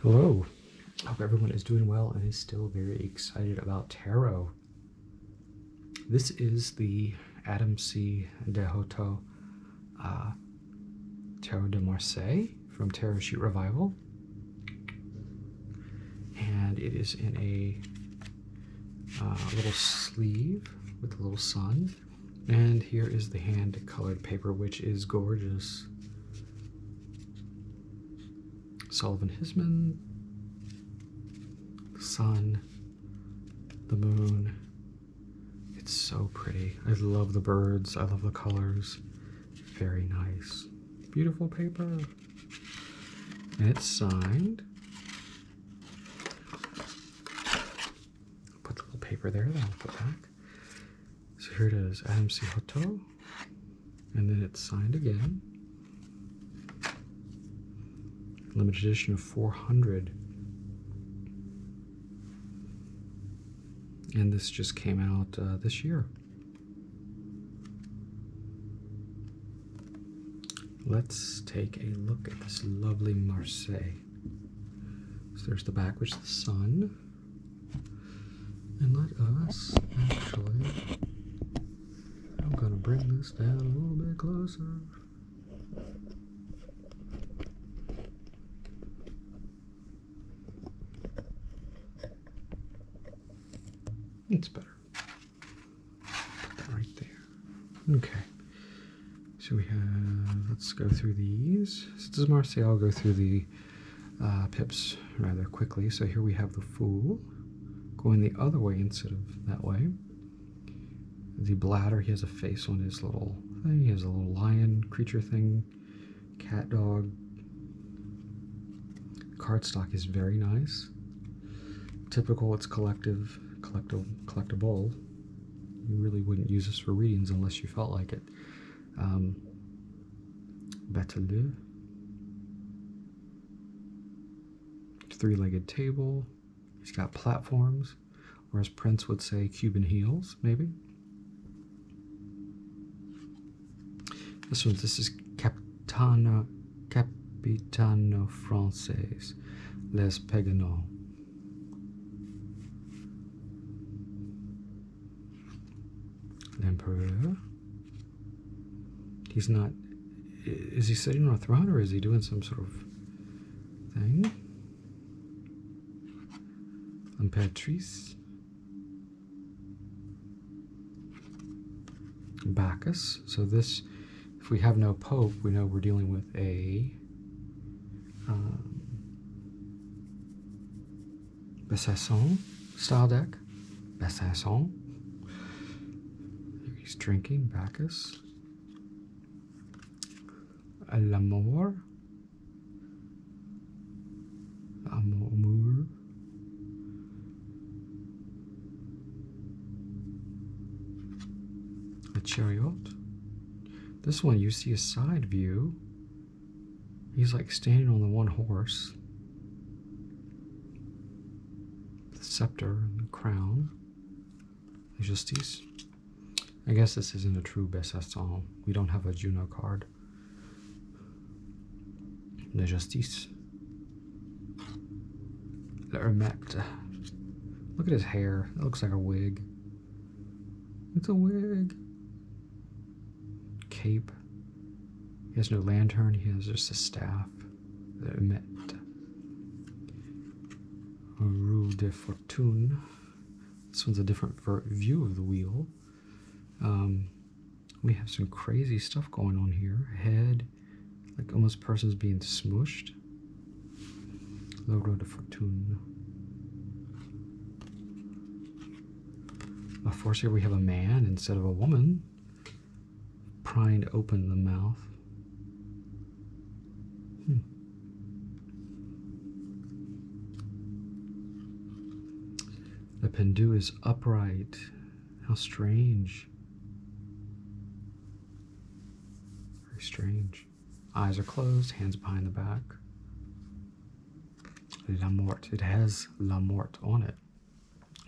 Hello. Hope everyone is doing well and is still very excited about tarot. This is the Adam C. de Hautot Tarot de Marseille from Tarot Sheet Revival. And it is in a little sleeve with a little sun. And here is the hand-colored paper, which is gorgeous. Sullivan Hismans, the sun, the moon. It's so pretty. I love the birds. I love the colors. Very nice. Beautiful paper. And it's signed. Put the little paper there that I'll put back. So here it is, Adam C. Hautot. And then it's signed again. Limited edition of 400. And this just came out this year. Let's take a look at this lovely Marseille. So there's the back, which is the sun. And let us actually, I'm going to bring this down a little bit closer. It's better. Put that right there. Okay. So we have, let's go through these. Since this is Marseille, I'll go through the pips rather quickly. So here we have the Fool going the other way instead of that way. The Bladder, he has a face on his little thing. He has a little lion creature thing. Cat, dog. Cardstock is very nice. Typical, it's collectible. You really wouldn't use this for readings unless you felt like it. Battle. Three-legged table. He's got platforms, or as Prince would say, Cuban heels, maybe. This is Capitano Francais, Les Pagano. L'Empereur. He's not, is he sitting on a throne or is he doing some sort of thing? Imperatrice. Bacchus. So this, if we have no Pope, we know we're dealing with a Besançon style deck. Besançon. He's drinking, Bacchus. L'amour. Amour. A chariot. This one, you see a side view. He's like standing on the one horse. The scepter and the crown. Justice. I guess this isn't a true Besançon. We don't have a Juno card. La Justice. Le Hermette. Look at his hair. It looks like a wig. It's a wig. Cape. He has no lantern. He has just a staff. Le Hermette. Roue de Fortune. This one's a different view of the wheel. We have some crazy stuff going on here. Head, like almost person's being smooshed. Logo de Fortune. Of course, here we have a man instead of a woman prying open the mouth. The pendu is upright. How strange. Very strange. Eyes are closed, hands behind the back. La Morte. It has La Morte on it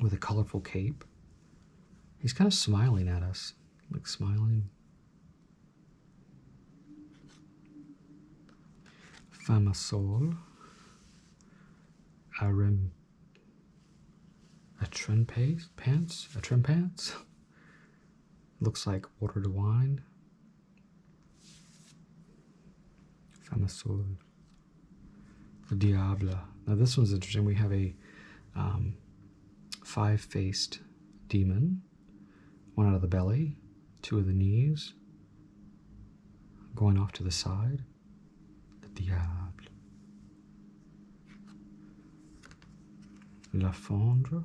with a colorful cape. He's kind of smiling at us, like smiling. Femme à Sol. trempants. Looks like water to wine. Famasol. The Diable. Now this one's interesting. We have a 5-faced demon. 1 out of the belly, 2 of the knees, going off to the side. The Diable. La Fondre.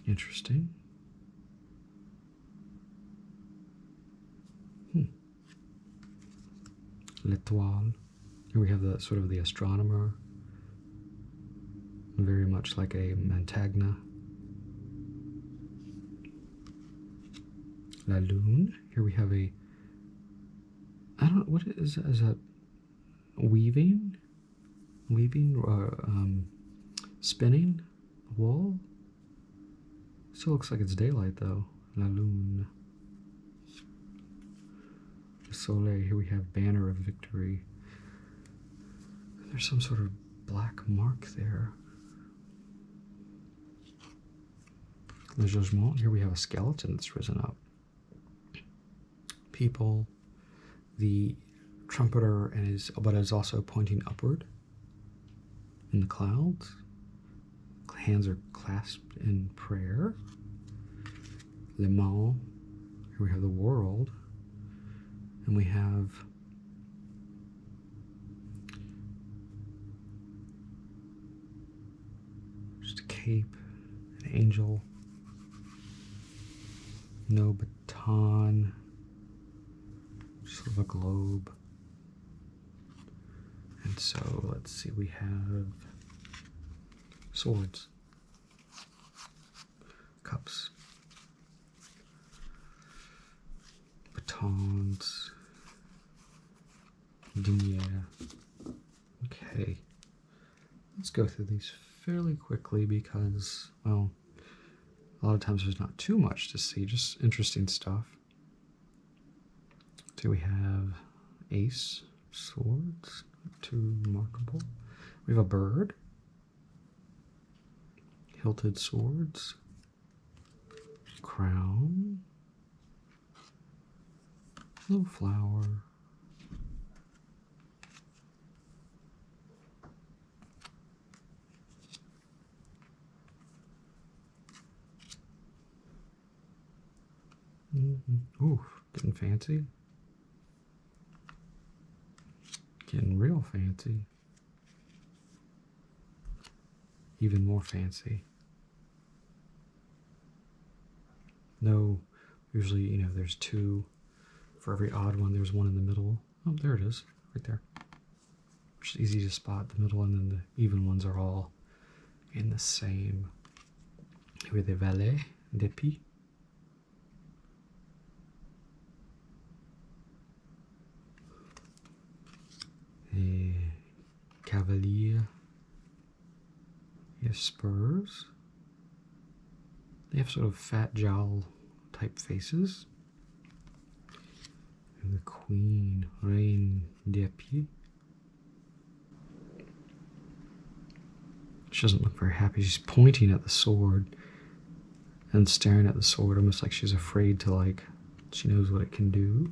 Interesting. L'Étoile. Here we have the sort of the astronomer. Very much like a Mantagna. La Lune. Here we have a, I don't know, what is that? Weaving? Spinning? Wool? Still looks like it's daylight though. La Lune. Soleil. Here we have Banner of Victory. There's some sort of black mark there. Le Jugement. Here we have a skeleton that's risen up. People. The trumpeter but is also pointing upward in the clouds. Hands are clasped in prayer. Le Mans. Here we have the world. And we have just a cape, an angel, no baton, just sort of a globe. And so let's see, we have swords, cups, batons, denier. Okay, let's go through these fairly quickly because, well, a lot of times there's not too much to see, just interesting stuff. So we have ace, swords, not too remarkable. We have a bird, hilted swords, crown, little flower, ooh, getting fancy. Getting real fancy. Even more fancy. No, usually, you know, there's 2 for every odd one. There's 1 in the middle. Oh, there it is, right there. It's easy to spot the middle, and then the even ones are all in the same. Here we have the valet d'épée. A cavalier. He has spurs. They have sort of fat jowl type faces. And the queen, reine d'épée. She doesn't look very happy. She's pointing at the sword and staring at the sword, almost like she's afraid to, like, she knows what it can do.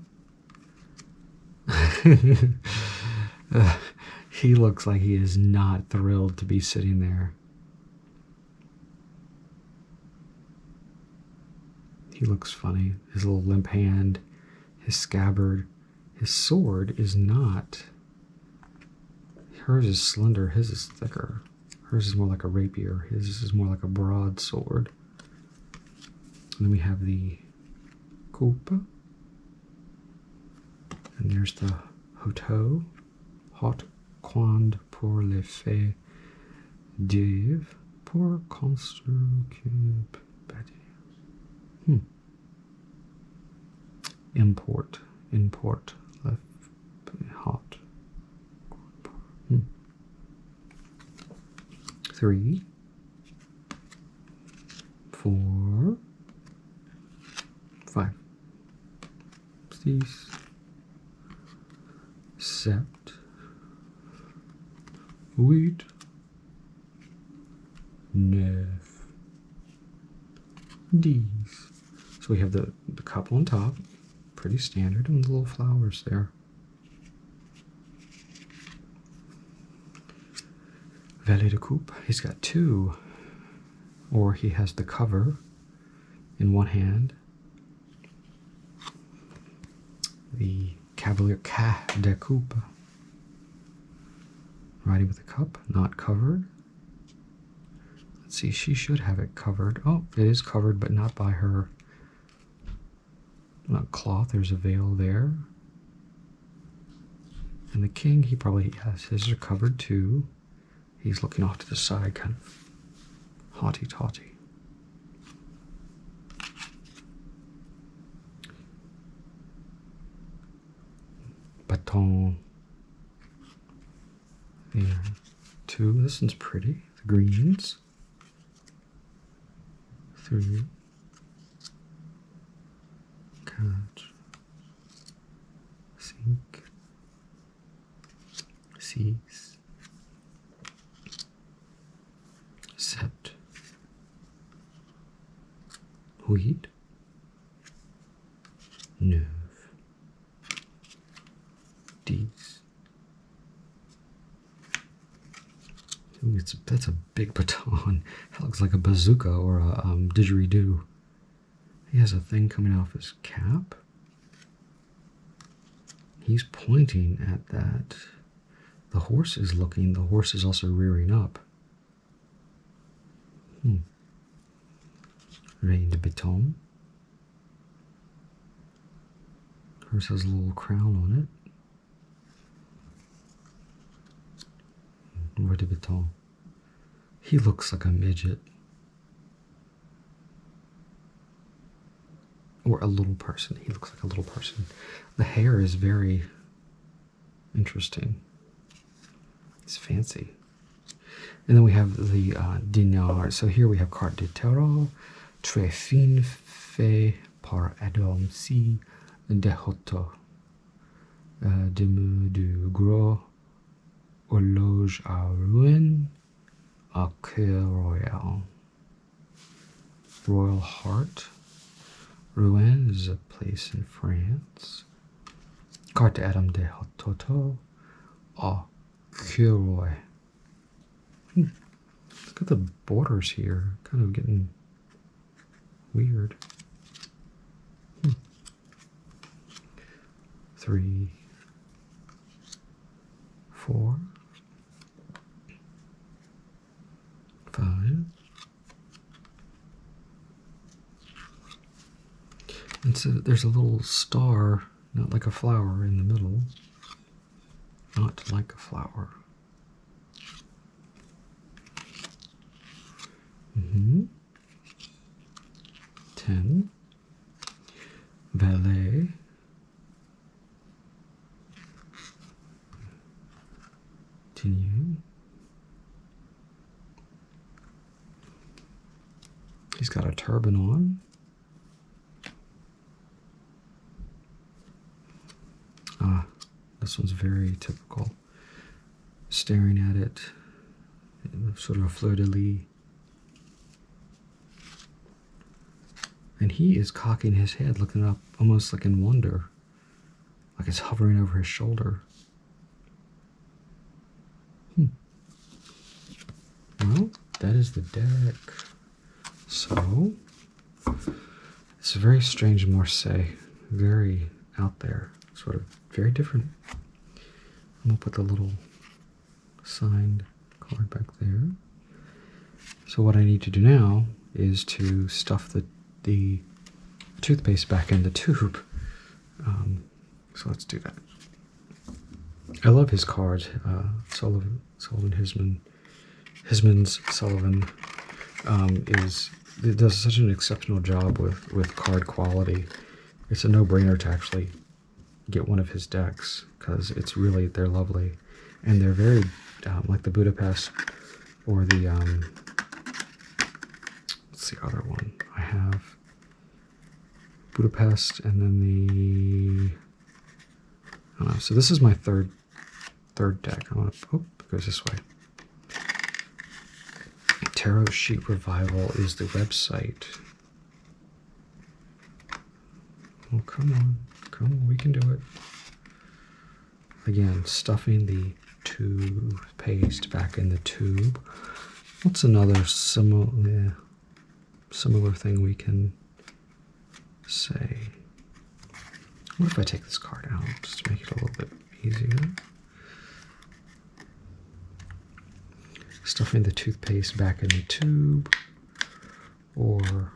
He looks like he is not thrilled to be sitting there. He looks funny. His little limp hand, his scabbard, his sword is not. Hers is slender, his is thicker. Hers is more like a rapier, his is more like a broadsword. And then we have the coupe. And there's the Hautot. Hot quand pour les faits d'Eve pour construire import hot 3 4 5 6 sept, huit, neuf, dix. So we have the cup on top, pretty standard, and the little flowers there. Valet de coupe, he's got two, or he has the cover in one hand. The Cavalier de coupe, riding with the cup, not covered. Let's see, she should have it covered. Oh, it is covered, but not by her cloth. There's a veil there. And the king, he probably has his are covered too. He's looking off to the side, kind of haughty-taughty. Baton. There. Two. This one's pretty. The greens. 3. 4. 5. 6. 7. 8. 9. 10. Ooh, that's a big baton. That looks like a bazooka or a didgeridoo. He has a thing coming off his cap. He's pointing at that. The horse is looking. The horse is also rearing up. Rein de Béton. Horse has a little crown on it. Roi de Béton. He looks like a midget. Or a little person. He looks like a little person. The hair is very interesting. It's fancy. And then we have the dinar. So here we have carte de tarot, très fine, fait par Adam C. de Hautot, de gros, horloge à Rouen, à Cœur Royal. Royal Heart. Rouen is a place in France. Carte Adam de Hautot, à Cœur Royal. Look at the borders here, kind of getting weird. 3, 4, 5. And so there's a little star, not like a flower, in the middle. Not like a flower. 10. Valet. Continue. He's got a turban on. This one's very typical. Staring at it, sort of a fleur-de-lis. And he is cocking his head, looking up almost like in wonder, like it's hovering over his shoulder. Well, that is the deck. So, it's very strange Marseille, very out there, sort of very different. I'm gonna put the little signed card back there. So what I need to do now is to stuff the toothpaste back in the tube. So let's do that. I love his cards. Sullivan Hismans Sullivan does such an exceptional job with card quality. It's a no-brainer to actually get one of his decks because they're lovely, and they're very like the Budapest or the what's the other one I have? Budapest, and then I don't know. So this is my third third deck. I want to, oh, it goes this way. Tarot Sheet Revival is the website. Oh, come on, we can do it. Again, stuffing the toothpaste back in the tube. What's another similar thing we can say? What if I take this card out just to make it a little bit easier? Stuffing the toothpaste back in the tube, or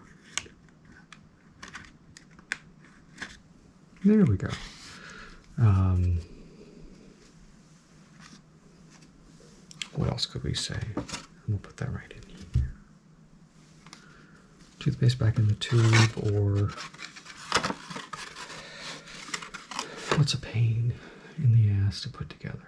there we go. What else could we say? We'll put that right in here. Toothpaste back in the tube, or what's a pain in the ass to put together?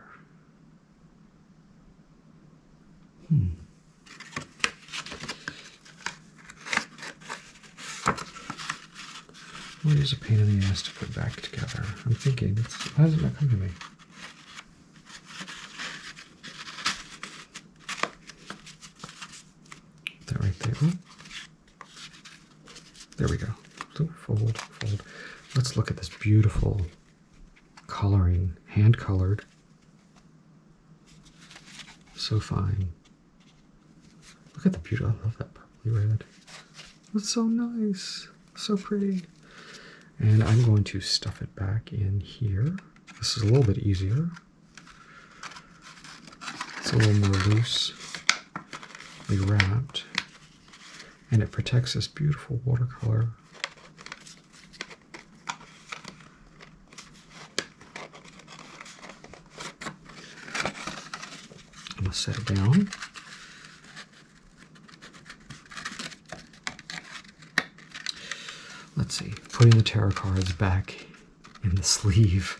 What is a pain in the ass to put back together? I'm thinking, why does it not come to me? That right there. Oh. There we go. So fold. Let's look at this beautiful coloring, hand colored. So fine. Look at the beauty. I love that purpley red. That's so nice. So pretty. And I'm going to stuff it back in here. This is a little bit easier. It's a little more loosely wrapped. And it protects this beautiful watercolor. I'm going to set it down. Let's see, putting the tarot cards back in the sleeve.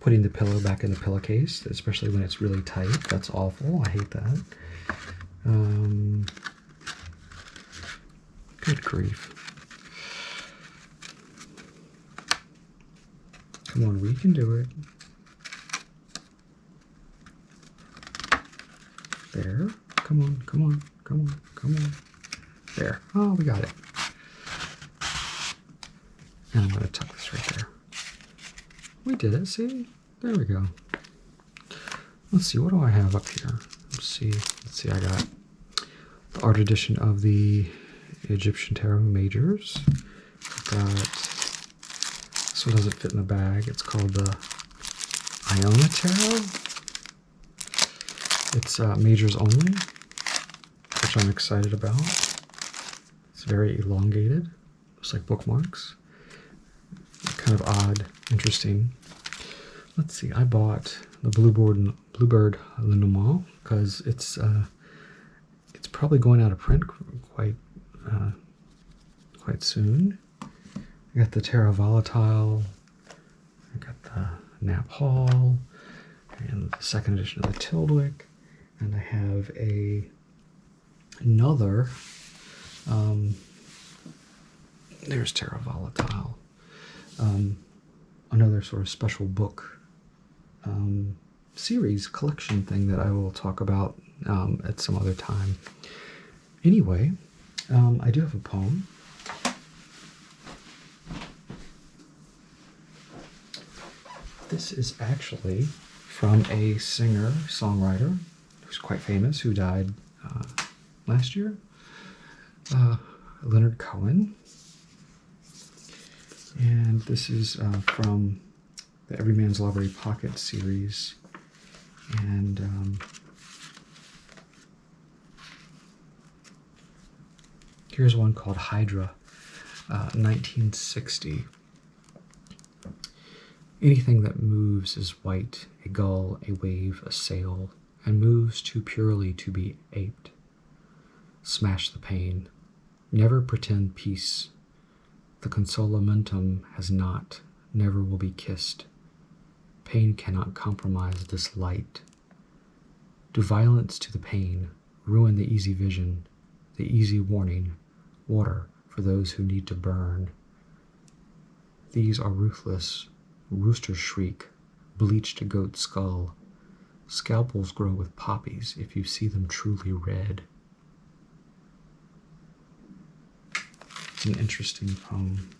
Putting the pillow back in the pillowcase, especially when it's really tight. That's awful. I hate that. Good grief. Come on, we can do it. There. Come on. There. Oh, we got it. And I'm going to tuck this right there. We did it, see? There we go. Let's see, what do I have up here? Let's see, I got the art edition of the Egyptian Tarot Majors. I've got, this one doesn't fit in the bag. It's called the Iona Tarot. It's Majors only, which I'm excited about. It's very elongated, looks like bookmarks. Kind of odd, interesting. Let's see, I bought the Bluebird Lenormand because it's probably going out of print quite soon. I got the Terra Volatile, I got the Nap Hall, and the second edition of the Tildwick, and I have another, there's Terra Volatile, another sort of special book series collection thing that I will talk about at some other time. Anyway, I do have a poem. This is actually from a singer-songwriter who's quite famous, who died last year, Leonard Cohen. And this is from the Every Man's Library Pocket series. And here's one called Hydra, 1960. Anything that moves is white, a gull, a wave, a sail, and moves too purely to be aped. Smash the pain. Never pretend peace. The consolamentum has not, never will be kissed. Pain cannot compromise this light. Do violence to the pain, ruin the easy vision. the easy warning, water for those who need to burn. These are ruthless, rooster shriek, bleached goat skull. Scalpels grow with poppies if you see them truly red. It's an interesting poem.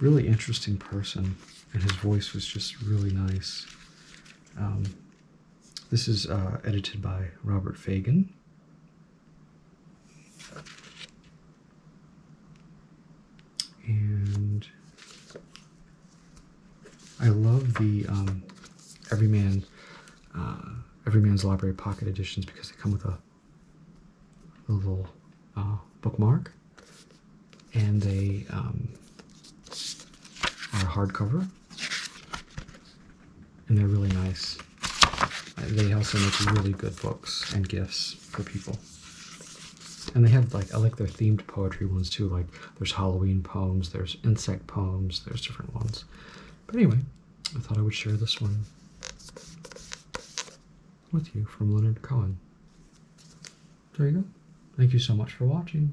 Really interesting person, and his voice was just really nice. This is edited by Robert Fagan. And I love the Everyman's Library Pocket Editions because they come with a little bookmark, and they are hardcover, and they're really nice. They also make really good books and gifts for people. And they have, like, I like their themed poetry ones too. Like, there's Halloween poems, there's insect poems, there's different ones. But anyway, I thought I would share this one with you from Leonard Cohen. There you go. Thank you so much for watching.